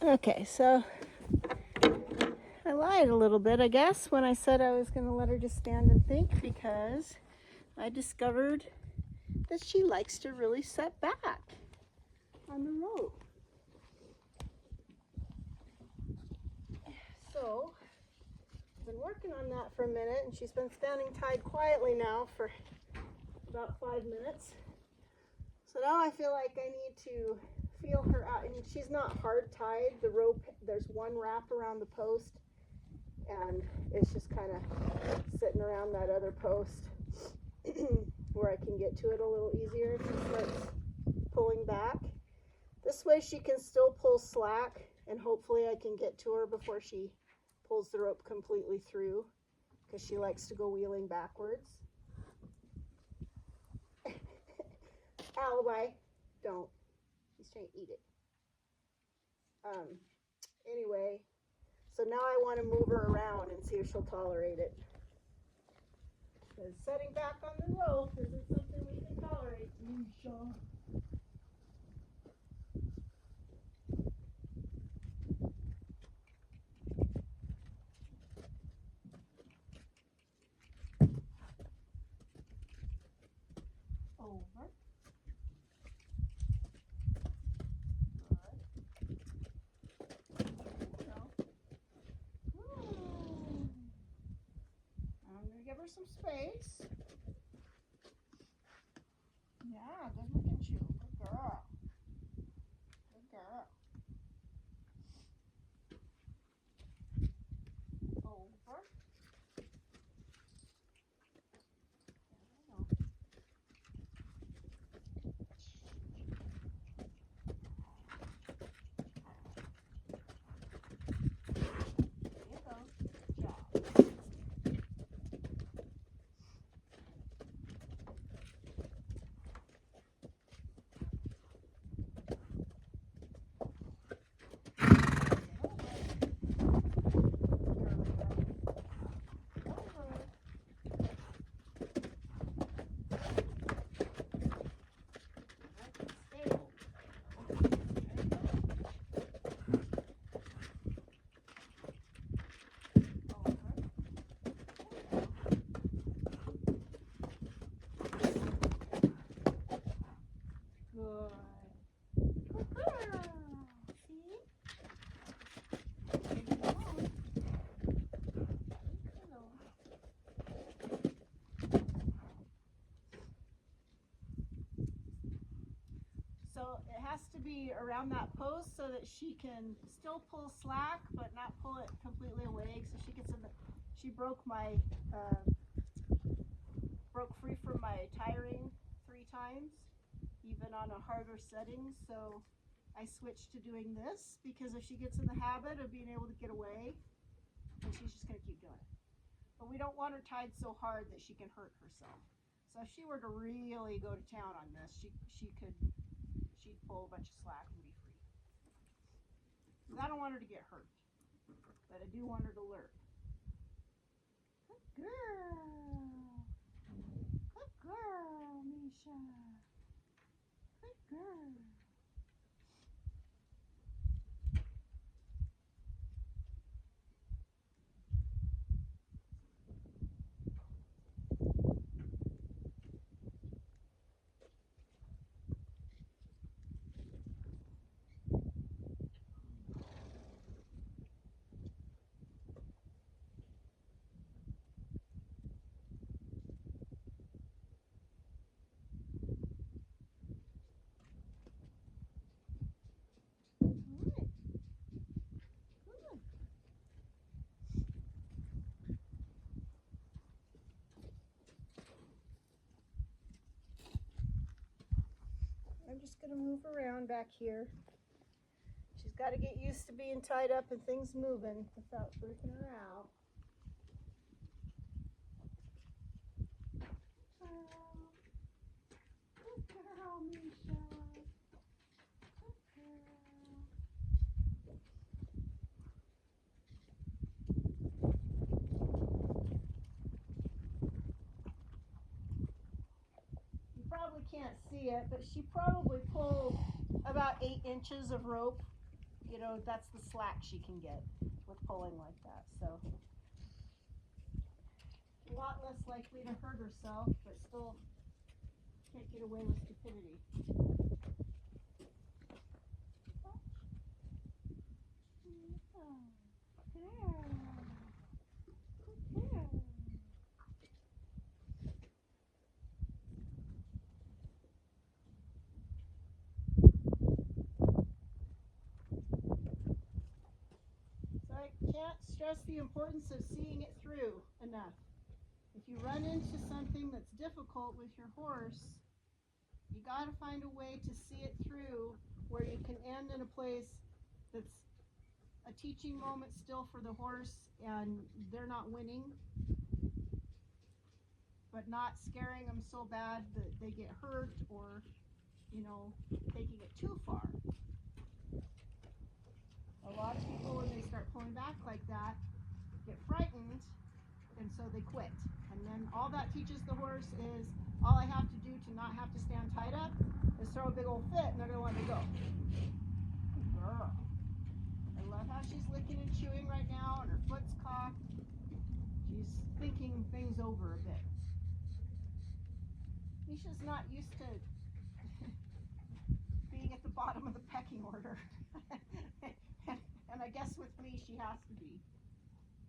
Okay, so I lied a little bit, I guess, when I said I was going to let her just stand and think, because I discovered that she likes to really set back on the rope. So I've been working on that for a minute, and she's been standing tied quietly now for about 5 minutes. So now I feel like I need to feel her out, and she's not hard tied. The rope, there's one wrap around the post, and it's just kind of sitting around that other post where I can get to it a little easier if she starts pulling back. This way she can still pull slack, and hopefully I can get to her before she pulls the rope completely through, because she likes to go wheeling backwards. Alibi, don't. She's trying to eat it. Anyway, so now I want to move her around and see if she'll tolerate it. Because setting back on the rope isn't something we can tolerate, Misha. Over. I'm going to give her some space. Yeah, good looking at you. Good girl. Good girl. Over. There you go. Good job. So it has to be around that post so that she can still pull slack, but not pull it completely away. So she gets in the. She broke free from my tie ring 3 times, even on a harder setting. So I switched to doing this because if she gets in the habit of being able to get away, then she's just going to keep doing it. But we don't want her tied so hard that she can hurt herself. So if she were to really go to town on this, she'd pull a bunch of slack and be free. Because I don't want her to get hurt, but I do want her to learn. Good girl. Good girl, Misha. Good girl. I'm just going to move around back here. She's got to get used to being tied up and things moving without freaking her out. Good girl, Misha. Good girl. You probably can't see it, but she probably pulled about 8 inches of rope you know, that's the slack she can get with pulling like that. So a lot less likely to hurt herself, but still can't get away with stupidity. So I can't stress the importance of seeing it through enough. If you run into something that's difficult with your horse, you got to find a way to see it through where you can end in a place that's a teaching moment still for the horse and they're not winning, but not scaring them so bad that they get hurt or, you know, taking it too far. A lot of people, when they start pulling back like that, get frightened, and so they quit. And then all that teaches the horse is, all I have to do to not have to stand tied up is throw a big old fit, and they're going to let me go. Girl. I love how she's licking and chewing right now, and her foot's cocked. She's thinking things over a bit. Misha's not used to being at the bottom of the pecking order. And I guess with me, she has to be.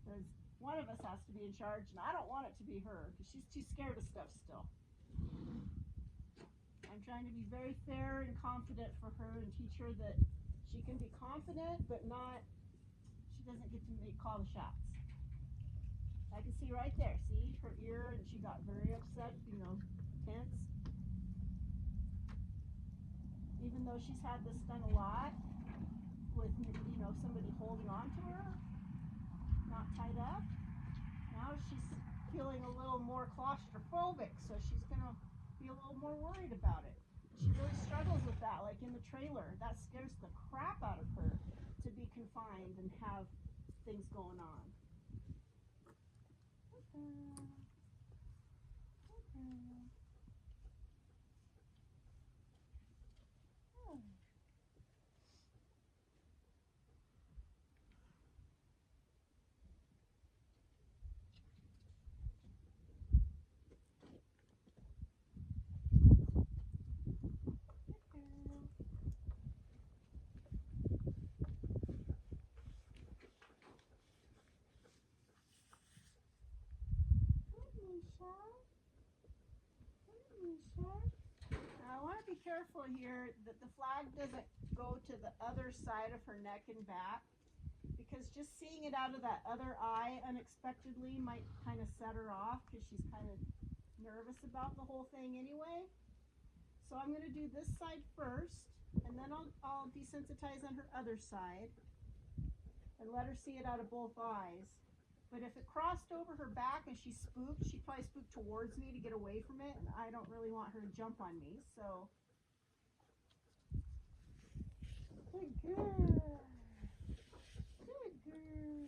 Because one of us has to be in charge, and I don't want it to be her, because she's too scared of stuff still. I'm trying to be very fair and confident for her and teach her that she can be confident, but not, she doesn't get to call the shots. I can see right there, see her ear, and she got very upset, you know, tense. Even though she's had this done a lot with, you know, somebody holding on to her, not tied up, now she's feeling a little more claustrophobic, so she's going to be a little more worried about it. She really struggles with that, like in the trailer. That scares the crap out of her to be confined and have things going on. Now I want to be careful here that the flag doesn't go to the other side of her neck and back, because just seeing it out of that other eye unexpectedly might kind of set her off, because she's kind of nervous about the whole thing anyway. So I'm going to do this side first, and then I'll desensitize on her other side and let her see it out of both eyes. But if it crossed over her back and she spooked, she'd probably spook towards me to get away from it, and I don't really want her to jump on me, so. Good girl. Good girl.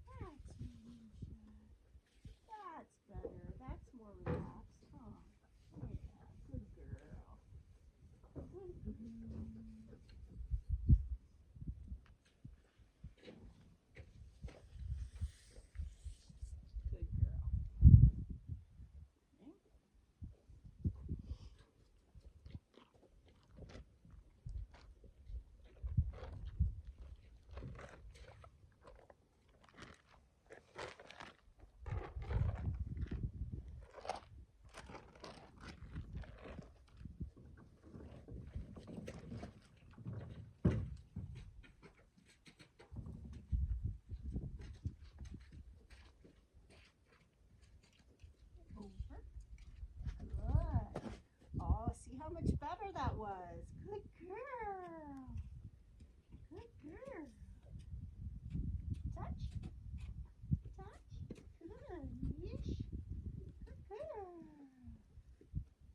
That's Misha. That's better. That's more relaxed, huh? Yeah, good girl. Good girl. How much better that was. Good girl. Good girl. Touch. Touch. Good. Yeesh. Good girl.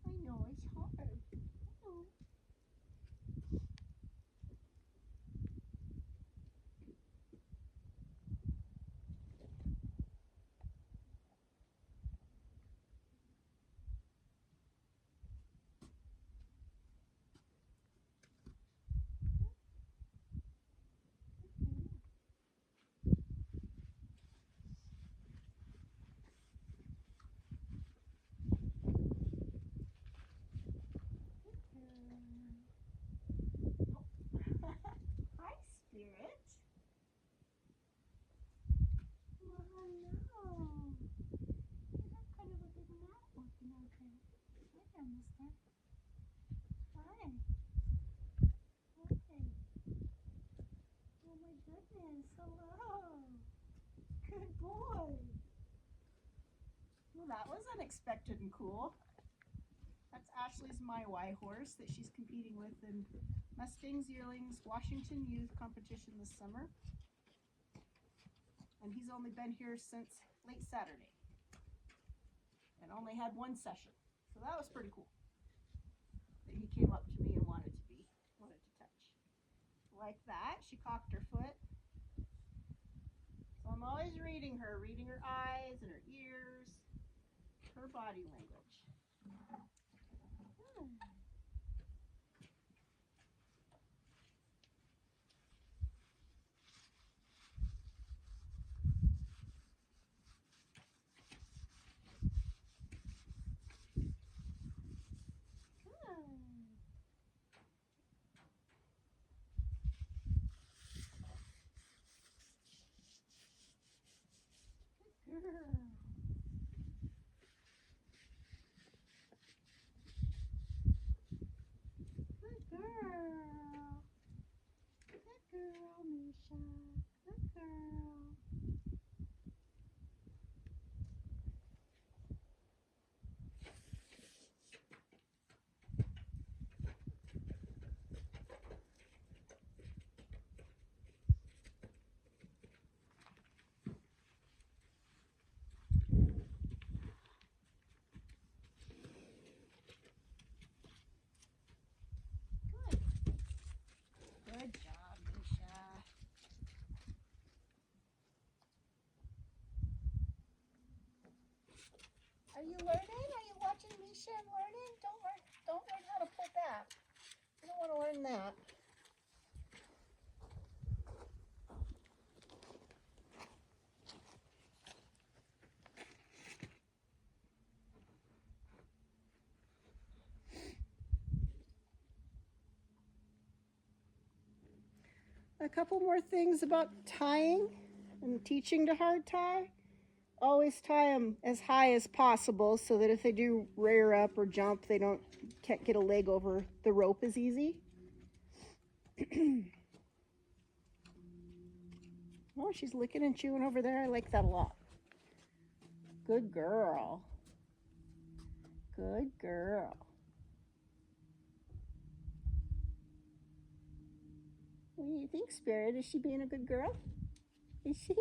I know it's hard. Oh. unexpected and cool. That's Ashley's My Y horse that she's competing with in Mustangs Yearlings Washington Youth competition this summer. And he's only been here since late Saturday and only had one session. So that was pretty cool that he came up to me and wanted to touch. Like that, she cocked her foot. So I'm always reading her eyes and her ears, her body language. Good girl. Good girl. Good girl, Misha. Good girl. Good job, Misha. Are you learning? Are you watching Misha and learning? Don't learn how to pull back. You don't want to learn that. A couple more things about tying and teaching to hard tie. Always tie them as high as possible so that if they do rear up or jump, they can't get a leg over the rope as easy. Oh, she's licking and chewing over there. I like that a lot. Good girl. Good girl. What do you think, Spirit? Is she being a good girl? Is she?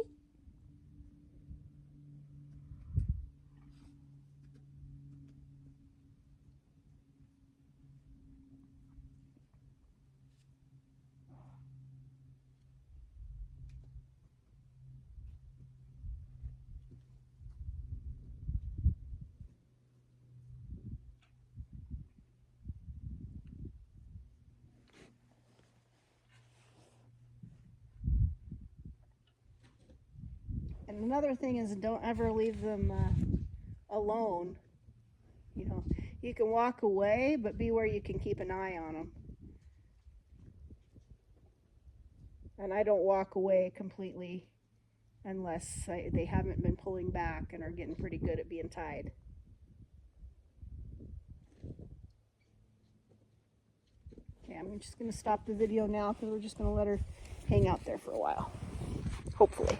And another thing is, don't ever leave them alone. You know, you can walk away, but be where you can keep an eye on them. And I don't walk away completely unless they haven't been pulling back and are getting pretty good at being tied. Okay, I'm just going to stop the video now because we're just going to let her hang out there for a while, hopefully.